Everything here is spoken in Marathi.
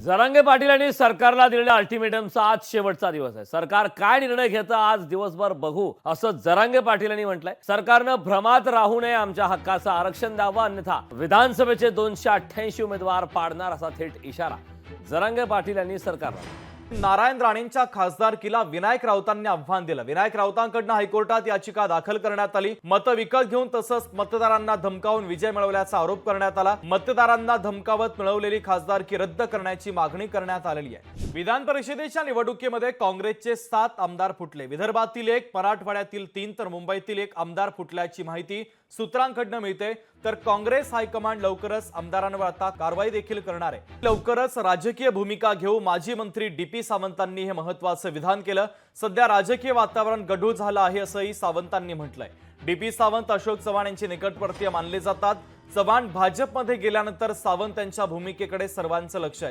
जरांगे पाटील यांनी सरकारला दिलेल्या अल्टिमेटमचा आज शेवटचा दिवस आहे. सरकार काय निर्णय घेतं आज दिवसभर बघू असं जरांगे पाटील यांनी म्हटलंय. सरकारनं भ्रमात राहू नये, आमच्या हक्काचं आरक्षण द्यावं, अन्यथा विधानसभेचे 288 उमेदवार पाडणार असा थेट इशारा जरांगे पाटील यांनी सरकारला. नारायण राणेंच्या खासदारकीला विनायक राऊतांनी आव्हान दिलं. विनायक राऊतांकडून हायकोर्टात याचिका दाखल करण्यात आली. मतं विकत घेऊन तसंच मतदारांना धमकावून विजय मिळवल्याचा आरोप करण्यात आला. मतदारांना धमकावत मिळवलेली खासदारकी रद्द करण्याची मागणी करण्यात आलेली आहे. विधान परिषदेच्या निवडणुकीमध्ये काँग्रेसचे 7 आमदार फुटले. विदर्भातील 1, मराठवाड्यातील 3 तर मुंबईतील 1 आमदार फुटल्याची माहिती सूत्रांकडून मिळते. तर काँग्रेस हायकमांड लवकरच आमदारांवर आता कारवाई देखील करणार आहे. लवकरच राजकीय भूमिका घेऊ माजी मंत्री डी.पी. सावंतांनी हे महत्त्वाचं विधान केलं. सध्या राजकीय वातावरण गढूळ झालं आहे असंही सावंतांनी म्हटलंय. डी.पी. सावंत अशोक चव्हाण यांचे निकटवर्तीय मानले जातात. चव्हाण भाजपमध्ये गेल्यानंतर सावंत यांच्या भूमिकेकडे सर्वांचं लक्ष आहे.